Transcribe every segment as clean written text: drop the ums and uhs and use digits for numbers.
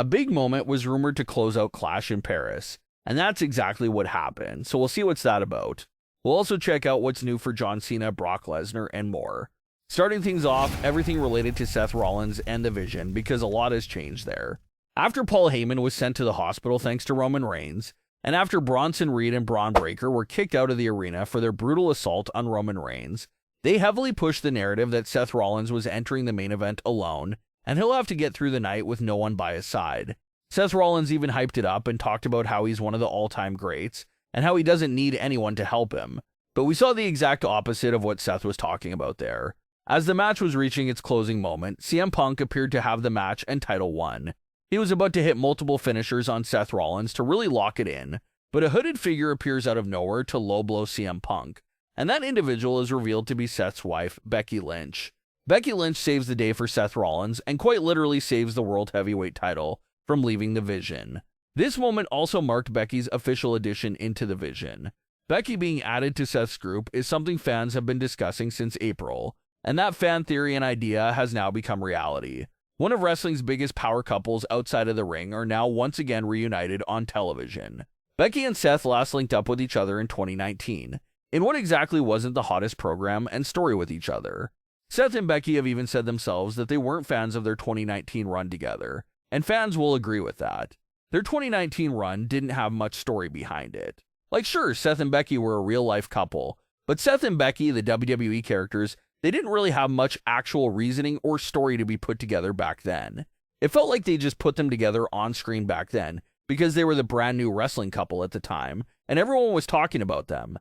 A big moment was rumored to close out Clash in Paris, and that's exactly what happened, so we'll see what's that about. We'll also check out what's new for John Cena, Brock Lesnar, and more. Starting things off, everything related to Seth Rollins and the Vision, because a lot has changed there. After Paul Heyman was sent to the hospital thanks to Roman Reigns, and after Bronson Reed and Braun Breaker were kicked out of the arena for their brutal assault on Roman Reigns, they heavily pushed the narrative that Seth Rollins was entering the main event alone, and he'll have to get through the night with no one by his side. Seth Rollins even hyped it up and talked about how he's one of the all-time greats, and how he doesn't need anyone to help him. But we saw the exact opposite of what Seth was talking about there. As the match was reaching its closing moment, CM Punk appeared to have the match and title won. He was about to hit multiple finishers on Seth Rollins to really lock it in, but a hooded figure appears out of nowhere to low blow CM Punk, and that individual is revealed to be Seth's wife, Becky Lynch. Becky Lynch saves the day for Seth Rollins and quite literally saves the World Heavyweight title from leaving the Vision. This moment also marked Becky's official addition into the Vision. Becky being added to Seth's group is something fans have been discussing since April, and that fan theory and idea has now become reality. One of wrestling's biggest power couples outside of the ring are now once again reunited on television. Becky and Seth last linked up with each other in 2019, in what exactly wasn't the hottest program and story with each other. Seth and Becky have even said themselves that they weren't fans of their 2019 run together, and fans will agree with that. Their 2019 run didn't have much story behind it. Like sure, Seth and Becky were a real-life couple, but Seth and Becky, the WWE characters, they didn't really have much actual reasoning or story to be put together back then. It felt like they just put them together on screen back then, because they were the brand new wrestling couple at the time, and everyone was talking about them.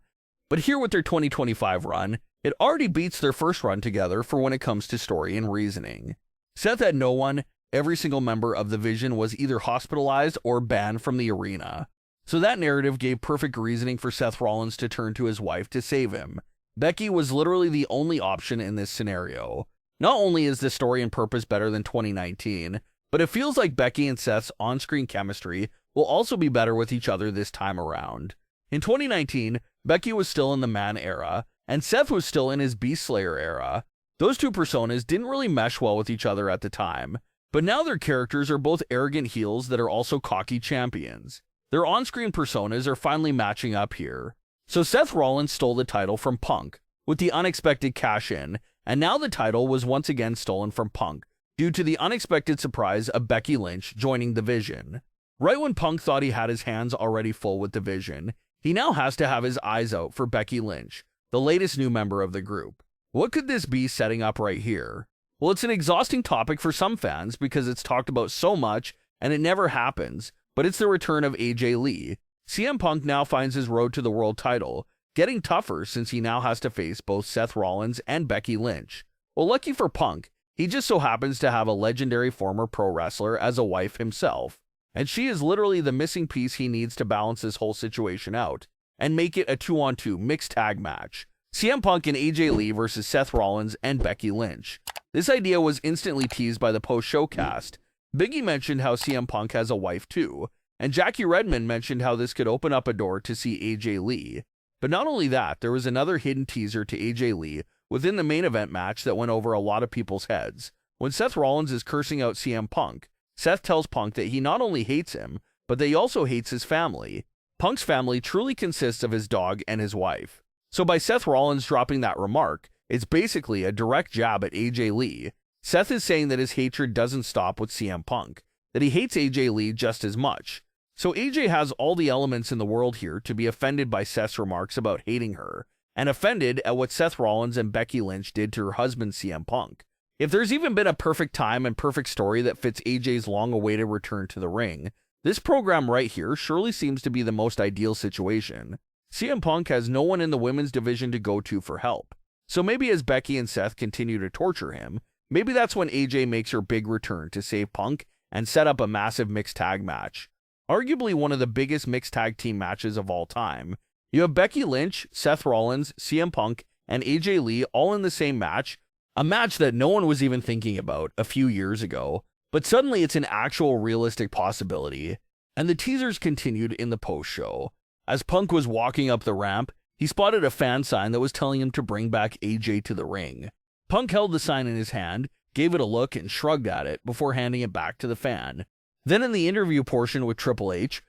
But here with their 2025 run, it already beats their first run together for when it comes to story and reasoning. Seth had no one, every single member of the Vision was either hospitalized or banned from the arena. So that narrative gave perfect reasoning for Seth Rollins to turn to his wife to save him. Becky was literally the only option in this scenario. Not only is the story and purpose better than 2019, but it feels like Becky and Seth's on-screen chemistry will also be better with each other this time around. In 2019, Becky was still in the man era, and Seth was still in his Beast Slayer era. Those two personas didn't really mesh well with each other at the time, but now their characters are both arrogant heels that are also cocky champions. Their on-screen personas are finally matching up here. So Seth Rollins stole the title from Punk with the unexpected cash-in, and now the title was once again stolen from Punk due to the unexpected surprise of Becky Lynch joining the Vision. Right when Punk thought he had his hands already full with the Vision, he now has to have his eyes out for Becky Lynch, the latest new member of the group. What could this be setting up right here? Well, it's an exhausting topic for some fans because it's talked about so much and it never happens, but it's the return of AJ Lee. CM Punk now finds his road to the world title getting tougher since he now has to face both Seth Rollins and Becky Lynch. Well, lucky for Punk, he just so happens to have a legendary former pro wrestler as a wife himself, and she is literally the missing piece he needs to balance this whole situation out and make it a 2-on-2 mixed tag match. CM Punk and AJ Lee versus Seth Rollins and Becky Lynch. This idea was instantly teased by the post-show cast. Biggie mentioned how CM Punk has a wife too, and Jackie Redmond mentioned how this could open up a door to see AJ Lee. But not only that, there was another hidden teaser to AJ Lee within the main event match that went over a lot of people's heads. When Seth Rollins is cursing out CM Punk, Seth tells Punk that he not only hates him, but that he also hates his family. Punk's family truly consists of his dog and his wife. So by Seth Rollins dropping that remark, it's basically a direct jab at AJ Lee. Seth is saying that his hatred doesn't stop with CM Punk, that he hates AJ Lee just as much. So AJ has all the elements in the world here to be offended by Seth's remarks about hating her, and offended at what Seth Rollins and Becky Lynch did to her husband CM Punk. If there's even been a perfect time and perfect story that fits AJ's long-awaited return to the ring, this program right here surely seems to be the most ideal situation. CM Punk has no one in the women's division to go to for help. So maybe as Becky and Seth continue to torture him, maybe that's when AJ makes her big return to save Punk and set up a massive mixed tag match. Arguably one of the biggest mixed tag team matches of all time. You have Becky Lynch, Seth Rollins, CM Punk, and AJ Lee all in the same match, a match that no one was even thinking about a few years ago, but suddenly it's an actual realistic possibility. And the teasers continued in the post-show. As Punk was walking up the ramp, he spotted a fan sign that was telling him to bring back AJ to the ring. Punk held the sign in his hand, gave it a look, and shrugged at it before handing it back to the fan. Then in the interview portion with Triple H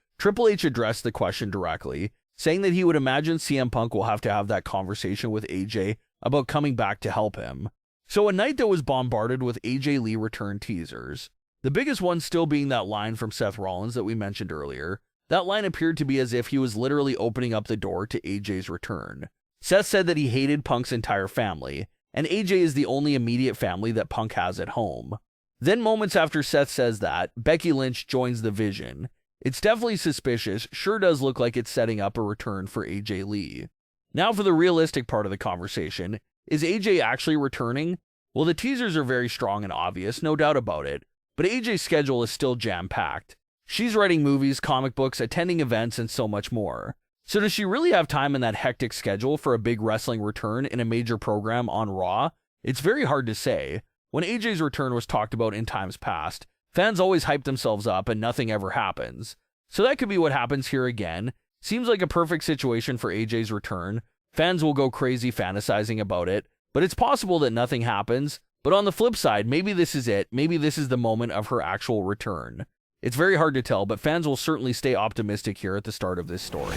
addressed the question directly, saying that he would imagine CM Punk will have to have that conversation with AJ about coming back to help him. So a night that was bombarded with AJ Lee return teasers. The biggest one still being that line from Seth Rollins that we mentioned earlier. That line appeared to be as if he was literally opening up the door to AJ's return. Seth said that he hated Punk's entire family, and AJ is the only immediate family that Punk has at home. Then moments after Seth says that, Becky Lynch joins the vision. It's definitely suspicious, sure does look like it's setting up a return for AJ Lee. Now for the realistic part of the conversation, is AJ actually returning? Well, the teasers are very strong and obvious, no doubt about it, but AJ's schedule is still jam-packed. She's writing movies, comic books, attending events, and so much more. So does she really have time in that hectic schedule for a big wrestling return in a major program on Raw? It's very hard to say. When AJ's return was talked about in times past, fans always hype themselves up and nothing ever happens. So that could be what happens here again. Seems like a perfect situation for AJ's return. Fans will go crazy fantasizing about it, but it's possible that nothing happens. But on the flip side, maybe this is it. Maybe this is the moment of her actual return. It's very hard to tell, but fans will certainly stay optimistic here at the start of this story.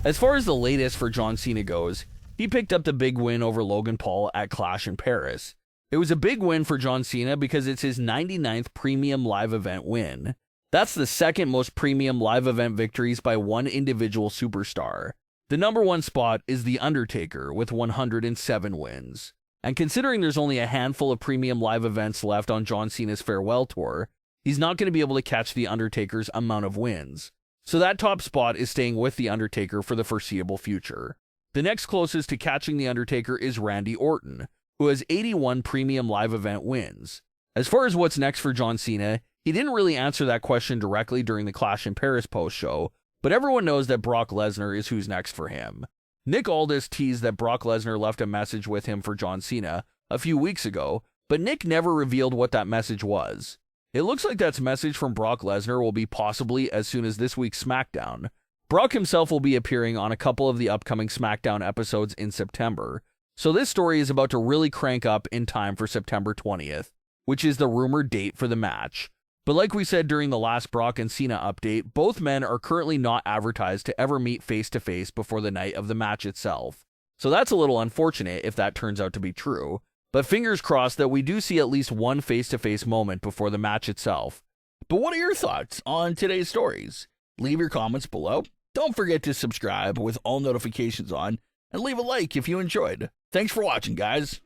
As far as the latest for John Cena goes, he picked up the big win over Logan Paul at Clash in Paris. It was a big win for John Cena because it's his 99th premium live event win. That's the second most premium live event victories by one individual superstar. The number one spot is The Undertaker with 107 wins. And considering there's only a handful of premium live events left on John Cena's farewell tour, he's not going to be able to catch The Undertaker's amount of wins. So that top spot is staying with The Undertaker for the foreseeable future. The next closest to catching The Undertaker is Randy Orton, who has 81 premium live event wins. As far as what's next for John Cena, he didn't really answer that question directly during the Clash in Paris post-show, but everyone knows that Brock Lesnar is who's next for him. Nick Aldis teased that Brock Lesnar left a message with him for John Cena a few weeks ago, but Nick never revealed what that message was. It looks like that message from Brock Lesnar will be possibly as soon as this week's SmackDown. Brock himself will be appearing on a couple of the upcoming SmackDown episodes in September, so this story is about to really crank up in time for September 20th, which is the rumored date for the match. But like we said during the last Brock and Cena update, both men are currently not advertised to ever meet face-to-face before the night of the match itself. So that's a little unfortunate if that turns out to be true. But fingers crossed that we do see at least one face-to-face moment before the match itself. But what are your thoughts on today's stories? Leave your comments below. Don't forget to subscribe with all notifications on, and leave a like if you enjoyed. Thanks for watching, guys.